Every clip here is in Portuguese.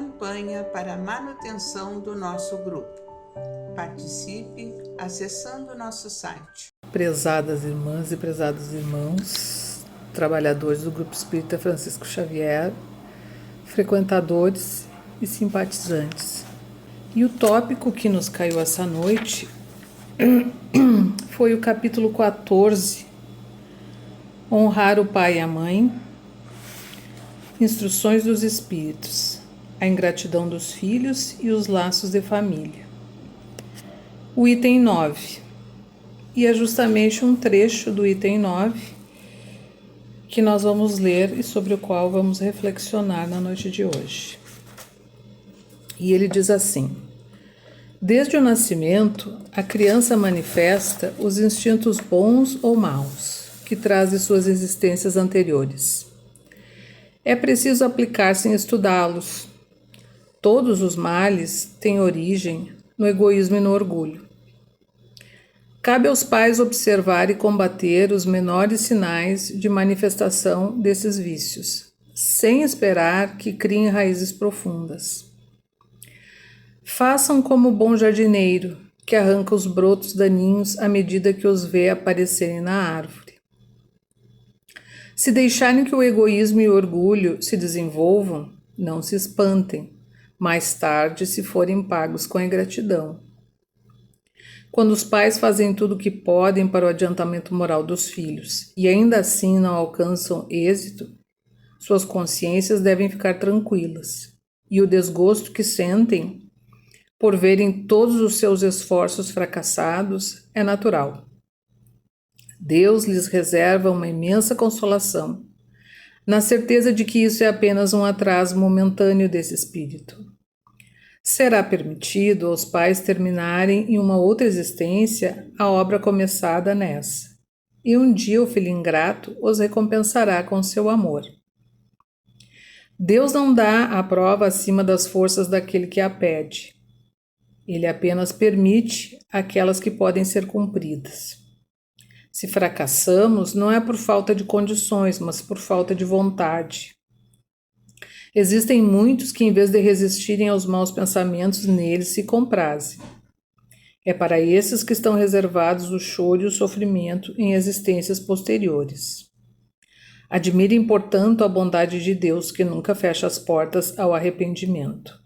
campanha para a manutenção do nosso grupo. Participe acessando nosso site. Prezadas irmãs e prezados irmãos, trabalhadores do Grupo Espírita Francisco Xavier, frequentadores e simpatizantes. E o tópico que nos caiu essa noite foi o capítulo 14, honrar o pai e a mãe, instruções dos espíritos, a ingratidão dos filhos e os laços de família. O item 9, e é justamente um trecho do item 9 que nós vamos ler e sobre o qual vamos reflexionar na noite de hoje. E ele diz assim: desde o nascimento, a criança manifesta os instintos bons ou maus, que trazem suas existências anteriores. É preciso aplicar-se em estudá-los. Todos os males têm origem no egoísmo e no orgulho. Cabe aos pais observar e combater os menores sinais de manifestação desses vícios, sem esperar que criem raízes profundas. Façam como o bom jardineiro, que arranca os brotos daninhos à medida que os vê aparecerem na árvore. Se deixarem que o egoísmo e o orgulho se desenvolvam, não se espantem, mais tarde se forem pagos com a ingratidão. Quando os pais fazem tudo o que podem para o adiantamento moral dos filhos e ainda assim não alcançam êxito, suas consciências devem ficar tranquilas, e o desgosto que sentem por verem todos os seus esforços fracassados é natural. Deus lhes reserva uma imensa consolação, na certeza de que isso é apenas um atraso momentâneo desse espírito. Será permitido aos pais terminarem em uma outra existência a obra começada nessa, e um dia o filho ingrato os recompensará com seu amor. Deus não dá a prova acima das forças daquele que a pede. Ele apenas permite aquelas que podem ser cumpridas. Se fracassamos, não é por falta de condições, mas por falta de vontade. Existem muitos que, em vez de resistirem aos maus pensamentos, neles se comprazem. É para esses que estão reservados o choro e o sofrimento em existências posteriores. Admirem, portanto, a bondade de Deus, que nunca fecha as portas ao arrependimento.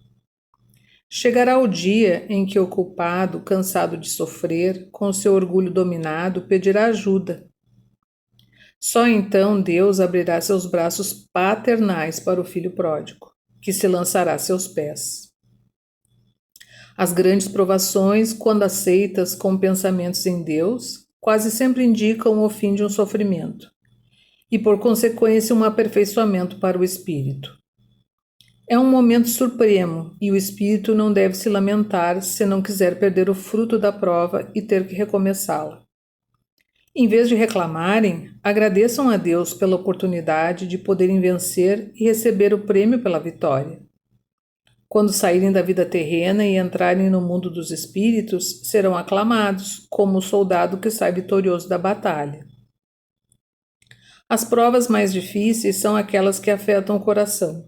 Chegará o dia em que o culpado, cansado de sofrer, com seu orgulho dominado, pedirá ajuda. Só então Deus abrirá seus braços paternais para o filho pródigo, que se lançará a seus pés. As grandes provações, quando aceitas com pensamentos em Deus, quase sempre indicam o fim de um sofrimento, e por consequência um aperfeiçoamento para o espírito. É um momento supremo e o espírito não deve se lamentar se não quiser perder o fruto da prova e ter que recomeçá-la. Em vez de reclamarem, agradeçam a Deus pela oportunidade de poderem vencer e receber o prêmio pela vitória. Quando saírem da vida terrena e entrarem no mundo dos espíritos, serão aclamados como o soldado que sai vitorioso da batalha. As provas mais difíceis são aquelas que afetam o coração.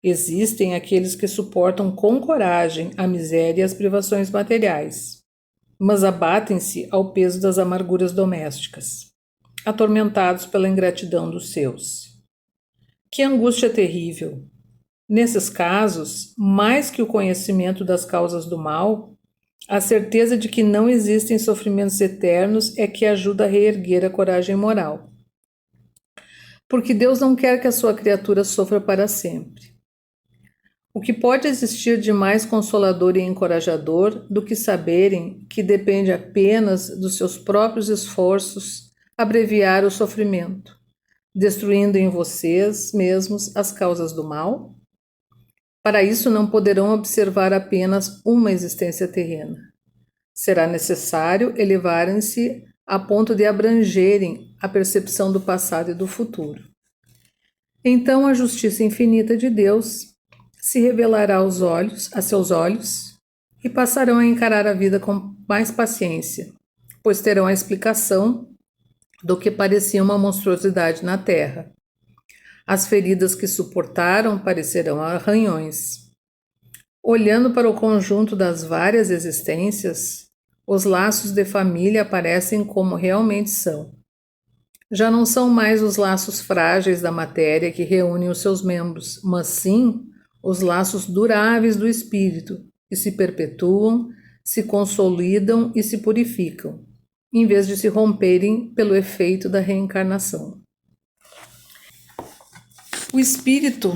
Existem aqueles que suportam com coragem a miséria e as privações materiais, mas abatem-se ao peso das amarguras domésticas, atormentados pela ingratidão dos seus. Que angústia terrível! Nesses casos, mais que o conhecimento das causas do mal, a certeza de que não existem sofrimentos eternos é que ajuda a reerguer a coragem moral. Porque Deus não quer que a sua criatura sofra para sempre. O que pode existir de mais consolador e encorajador do que saberem que depende apenas dos seus próprios esforços abreviar o sofrimento, destruindo em vocês mesmos as causas do mal? Para isso não poderão observar apenas uma existência terrena. Será necessário elevarem-se a ponto de abrangerem a percepção do passado e do futuro. Então a justiça infinita de Deus se revelará a seus olhos e passarão a encarar a vida com mais paciência, pois terão a explicação do que parecia uma monstruosidade na terra. As feridas que suportaram parecerão arranhões. Olhando para o conjunto das várias existências, os laços de família aparecem como realmente são. Já não são mais os laços frágeis da matéria que reúnem os seus membros, mas sim os laços duráveis do espírito, que se perpetuam, se consolidam e se purificam, em vez de se romperem pelo efeito da reencarnação. O espírito,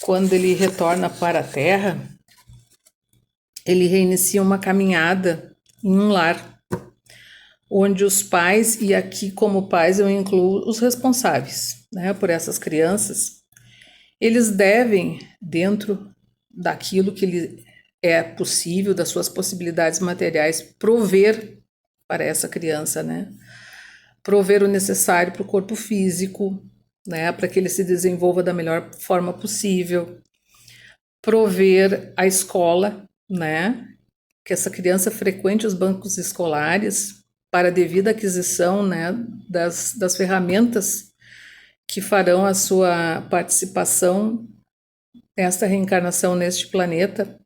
quando ele retorna para a Terra, ele reinicia uma caminhada em um lar, onde os pais, e aqui como pais eu incluo os responsáveis, né, por essas crianças, eles devem, dentro daquilo que lhe é possível, das suas possibilidades materiais, prover para essa criança, né, prover o necessário para o corpo físico, né, para que ele se desenvolva da melhor forma possível, prover a escola, né, que essa criança frequente os bancos escolares para a devida aquisição, né, das ferramentas que farão a sua participação nesta reencarnação neste planeta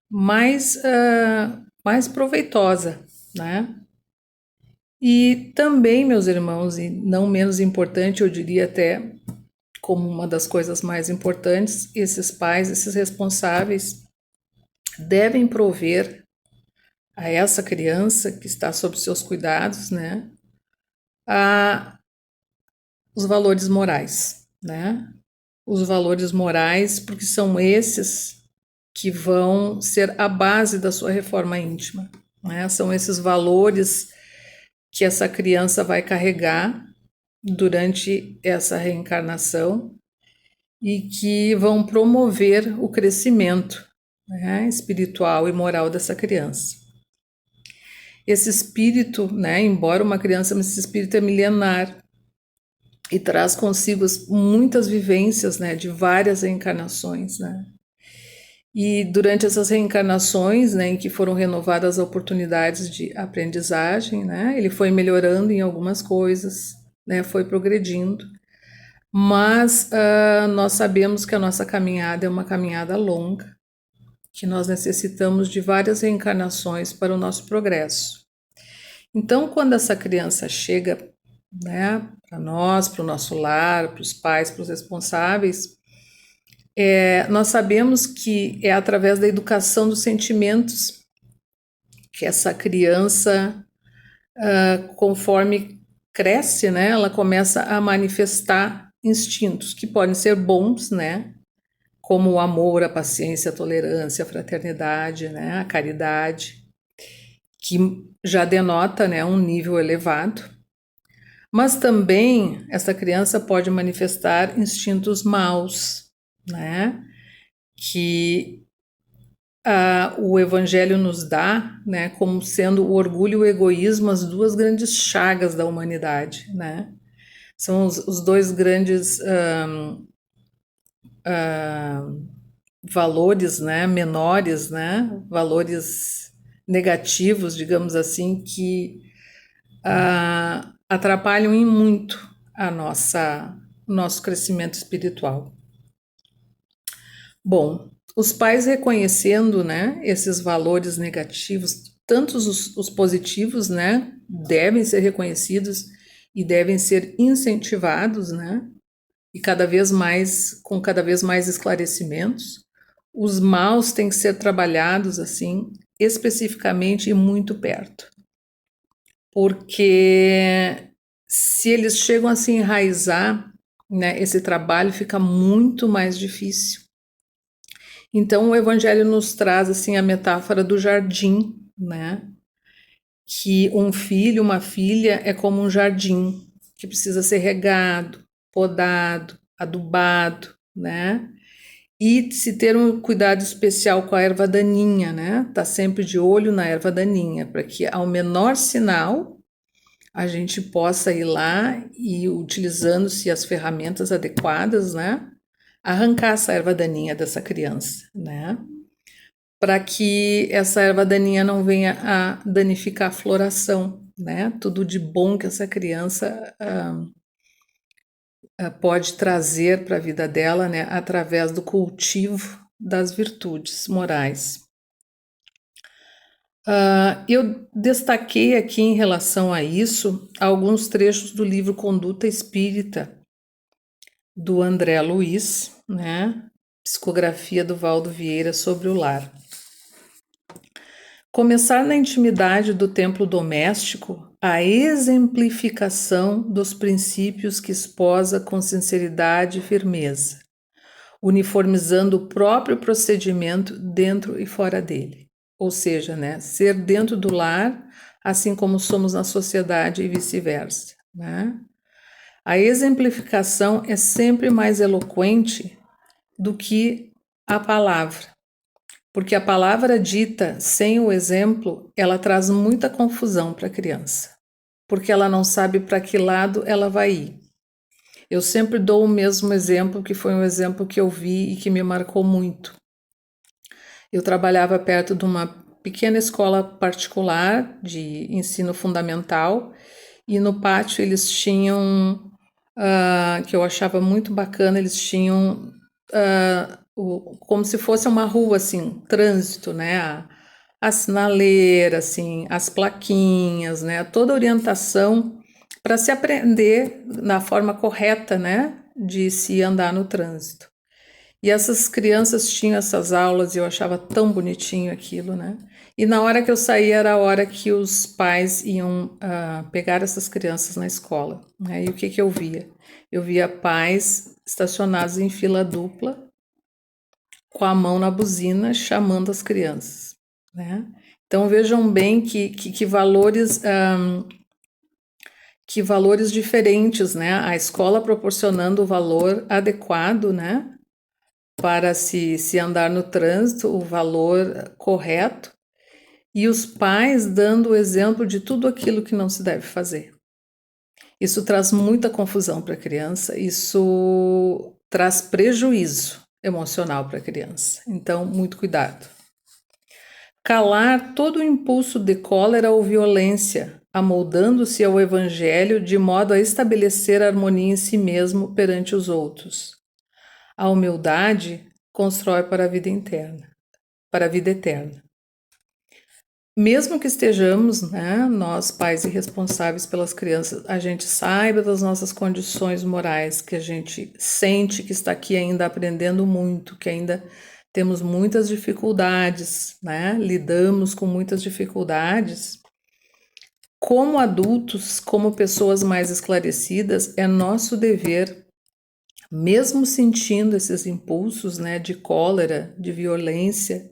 mais proveitosa, né? E também, meus irmãos, e não menos importante, eu diria até como uma das coisas mais importantes, esses pais, esses responsáveis, devem prover a essa criança que está sob seus cuidados, né, os valores morais, né? Os valores morais, porque são esses que vão ser a base da sua reforma íntima, né? São esses valores que essa criança vai carregar durante essa reencarnação e que vão promover o crescimento, né, espiritual e moral dessa criança. Esse espírito, né, embora uma criança, mas esse espírito é milenar e traz consigo muitas vivências, né, de várias reencarnações, né. E durante essas reencarnações, né, em que foram renovadas as oportunidades de aprendizagem, né, ele foi melhorando em algumas coisas, né, foi progredindo. Mas nós sabemos que a nossa caminhada é uma caminhada longa, que nós necessitamos de várias reencarnações para o nosso progresso. Então, quando essa criança chega, né, para nós, para o nosso lar, para os pais, para os responsáveis, nós sabemos que é através da educação dos sentimentos que essa criança, conforme cresce, né, ela começa a manifestar instintos que podem ser bons, né, como o amor, a paciência, a tolerância, a fraternidade, né, a caridade, que já denota, né, um nível elevado. Mas também essa criança pode manifestar instintos maus, né, que o Evangelho nos dá, né, como sendo o orgulho e o egoísmo as duas grandes chagas da humanidade, né. São os dois grandes valores, né, menores, né, valores negativos, digamos assim, que atrapalham em muito nosso crescimento espiritual. Bom, os pais reconhecendo, né, esses valores negativos, tanto os positivos, né, devem ser reconhecidos e devem ser incentivados, né, e com cada vez mais esclarecimentos. Os maus têm que ser trabalhados assim, especificamente e muito perto. Porque se eles chegam a se enraizar, né, esse trabalho fica muito mais difícil. Então o Evangelho nos traz assim a metáfora do jardim, né? Que um filho, uma filha é como um jardim que precisa ser regado, podado, adubado, né? E se ter um cuidado especial com a erva daninha, né? Tá sempre de olho na erva daninha, para que ao menor sinal a gente possa ir lá e, utilizando-se as ferramentas adequadas, né? Arrancar essa erva daninha dessa criança, né? Para que essa erva daninha não venha a danificar a floração, né? Tudo de bom que essa criança pode trazer para a vida dela, né, através do cultivo das virtudes morais. Eu destaquei aqui em relação a isso alguns trechos do livro Conduta Espírita, do André Luiz, né? Psicografia do Valdo Vieira sobre o lar. Começar na intimidade do templo doméstico a exemplificação dos princípios que esposa com sinceridade e firmeza, uniformizando o próprio procedimento dentro e fora dele. Ou seja, né, ser dentro do lar, assim como somos na sociedade e vice-versa, né? A exemplificação é sempre mais eloquente do que a palavra, porque a palavra dita sem o exemplo, ela traz muita confusão para a criança, porque ela não sabe para que lado ela vai ir. Eu sempre dou o mesmo exemplo, que foi um exemplo que eu vi e que me marcou muito. Eu trabalhava perto de uma pequena escola particular de ensino fundamental e no pátio eles tinham, que eu achava muito bacana, eles tinham como se fosse uma rua, assim, trânsito, né? A sinaleira, assim, as plaquinhas, né? Toda orientação para se aprender na forma correta, né? De se andar no trânsito. E essas crianças tinham essas aulas e eu achava tão bonitinho aquilo, né? E na hora que eu saía era a hora que os pais iam pegar essas crianças na escola, né? E o que eu via? Eu via pais estacionados em fila dupla, com a mão na buzina, chamando as crianças, né? Então vejam bem que valores diferentes, né? A escola proporcionando o valor adequado, né? Para se andar no trânsito, o valor correto, e os pais dando o exemplo de tudo aquilo que não se deve fazer. Isso traz muita confusão para a criança, isso traz prejuízo emocional para a criança. Então, muito cuidado. Calar todo o impulso de cólera ou violência, amoldando-se ao evangelho de modo a estabelecer harmonia em si mesmo perante os outros. A humildade constrói para a vida interna, para a vida eterna. Mesmo que estejamos, né, nós pais e responsáveis pelas crianças, a gente saiba das nossas condições morais, que a gente sente que está aqui ainda aprendendo muito, que ainda temos muitas dificuldades, né, lidamos com muitas dificuldades. Como adultos, como pessoas mais esclarecidas, é nosso dever, mesmo sentindo esses impulsos, né, de cólera, de violência,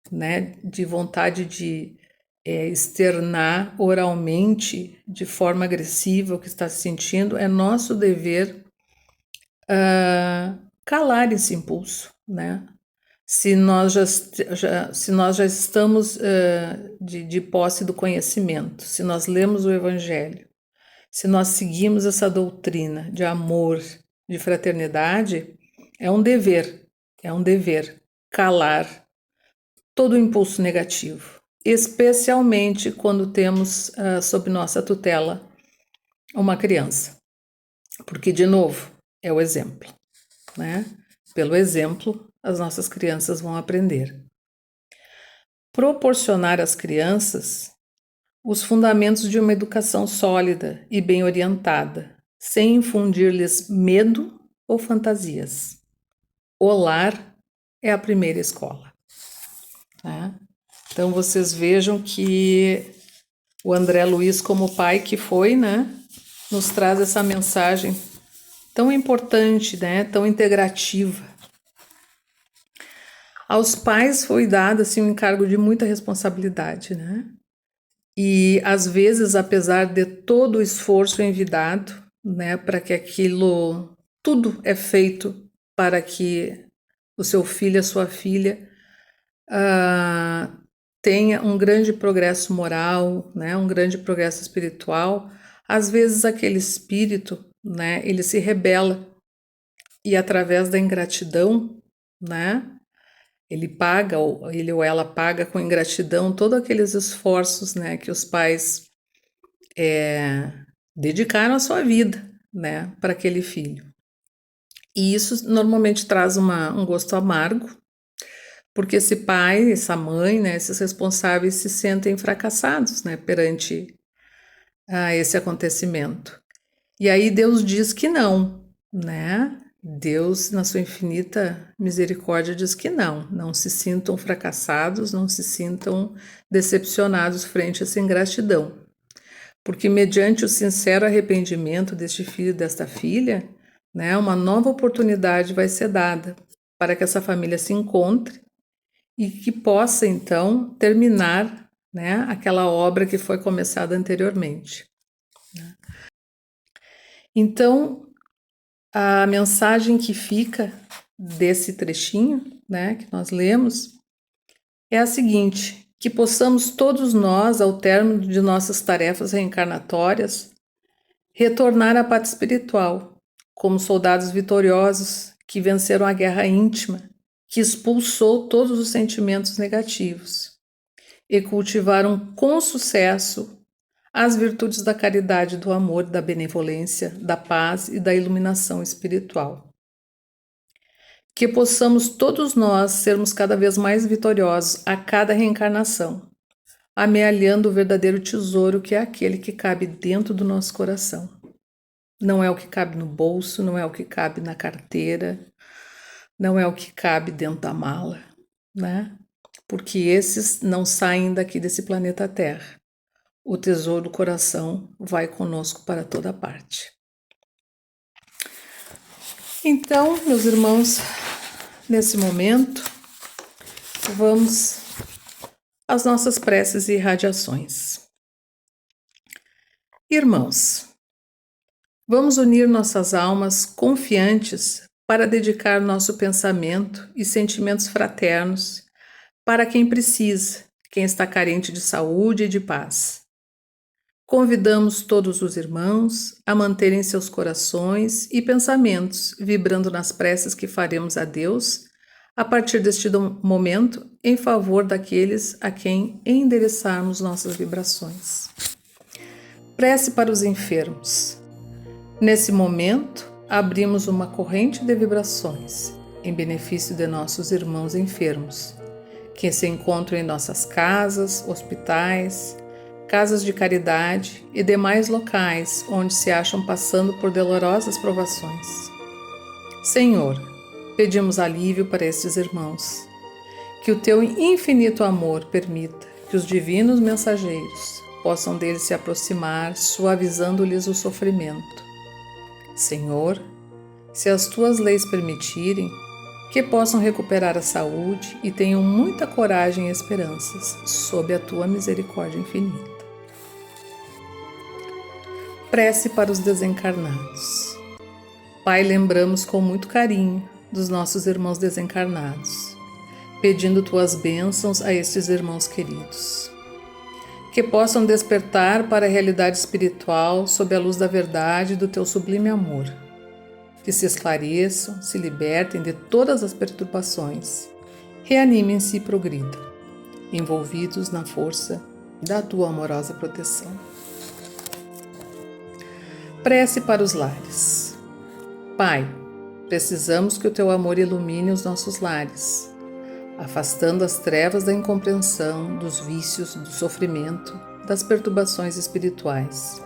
né, de vontade de externar oralmente de forma agressiva o que está sentindo, é nosso dever calar esse impulso, né? Se nós já estamos de posse do conhecimento, se nós lemos o Evangelho, se nós seguimos essa doutrina de amor, de fraternidade, é um dever calar todo o impulso negativo, especialmente quando temos sob nossa tutela uma criança. Porque, de novo, é o exemplo, né? Pelo exemplo, as nossas crianças vão aprender. Proporcionar às crianças os fundamentos de uma educação sólida e bem orientada, sem infundir-lhes medo ou fantasias. O lar é a primeira escola, né? Então vocês vejam que o André Luiz, como pai que foi, né, nos traz essa mensagem tão importante, né, tão integrativa. Aos pais foi dado assim um encargo de muita responsabilidade, né? E às vezes, apesar de todo o esforço envidado, né, para que aquilo tudo é feito para que o seu filho, a sua filha tenha um grande progresso moral, né, um grande progresso espiritual, às vezes aquele espírito, né, ele se rebela e através da ingratidão, né, ele ou ela paga com ingratidão todos aqueles esforços, né, que os pais dedicaram a sua vida, né, para aquele filho. E isso normalmente traz um gosto amargo, porque esse pai, essa mãe, né, esses responsáveis se sentem fracassados, né, perante esse acontecimento. E aí Deus diz que não, né? Deus, na sua infinita misericórdia, diz que não se sintam fracassados, não se sintam decepcionados frente a essa ingratidão. Porque mediante o sincero arrependimento deste filho e desta filha, né, uma nova oportunidade vai ser dada para que essa família se encontre e que possa, então, terminar, né, aquela obra que foi começada anteriormente. Então, a mensagem que fica desse trechinho, né, que nós lemos, é a seguinte: que possamos todos nós, ao término de nossas tarefas reencarnatórias, retornar à pátria espiritual, como soldados vitoriosos que venceram a guerra íntima, que expulsou todos os sentimentos negativos, e cultivaram com sucesso as virtudes da caridade, do amor, da benevolência, da paz e da iluminação espiritual. Que possamos todos nós sermos cada vez mais vitoriosos a cada reencarnação, amealhando o verdadeiro tesouro que é aquele que cabe dentro do nosso coração. Não é o que cabe no bolso, não é o que cabe na carteira, não é o que cabe dentro da mala, né? Porque esses não saem daqui desse planeta Terra. O tesouro do coração vai conosco para toda parte. Então, meus irmãos, nesse momento, vamos às nossas preces e irradiações. Irmãos, vamos unir nossas almas confiantes para dedicar nosso pensamento e sentimentos fraternos para quem precisa, quem está carente de saúde e de paz. Convidamos todos os irmãos a manterem seus corações e pensamentos vibrando nas preces que faremos a Deus a partir deste momento em favor daqueles a quem endereçarmos nossas vibrações. Prece para os enfermos. Nesse momento, abrimos uma corrente de vibrações em benefício de nossos irmãos enfermos, que se encontram em nossas casas, hospitais, casas de caridade e demais locais onde se acham passando por dolorosas provações. Senhor, pedimos alívio para estes irmãos. Que o teu infinito amor permita que os divinos mensageiros possam deles se aproximar, suavizando-lhes o sofrimento. Senhor, se as tuas leis permitirem, que possam recuperar a saúde e tenham muita coragem e esperanças sob a tua misericórdia infinita. Prece para os desencarnados. Pai, lembramos com muito carinho dos nossos irmãos desencarnados, pedindo tuas bênçãos a estes irmãos queridos. Que possam despertar para a realidade espiritual sob a luz da verdade e do teu sublime amor. Que se esclareçam, se libertem de todas as perturbações, reanimem-se e progridam, envolvidos na força da tua amorosa proteção. Prece para os lares. Pai, precisamos que o teu amor ilumine os nossos lares, afastando as trevas da incompreensão, dos vícios, do sofrimento, das perturbações espirituais.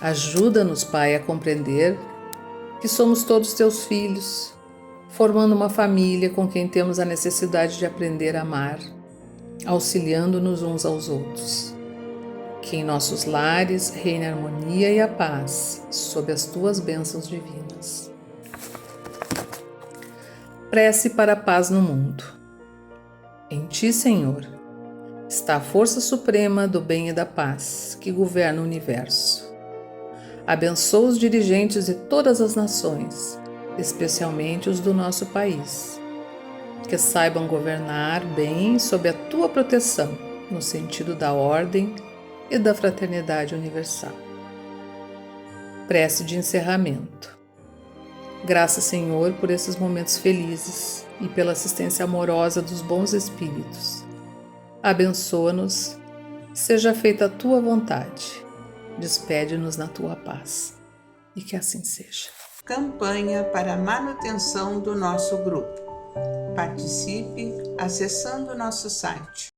Ajuda-nos, Pai, a compreender que somos todos teus filhos, formando uma família com quem temos a necessidade de aprender a amar, auxiliando-nos uns aos outros. Que em nossos lares reine a harmonia e a paz, sob as tuas bênçãos divinas. Prece para a paz no mundo. Em ti, Senhor, está a força suprema do bem e da paz que governa o universo. Abençoa os dirigentes de todas as nações, especialmente os do nosso país, que saibam governar bem sob a tua proteção, no sentido da ordem e da fraternidade universal. Prece de encerramento. Graças, Senhor, por esses momentos felizes e pela assistência amorosa dos bons espíritos. Abençoa-nos, seja feita a tua vontade. Despede-nos na tua paz. E que assim seja. Campanha para a manutenção do nosso grupo. Participe acessando nosso site.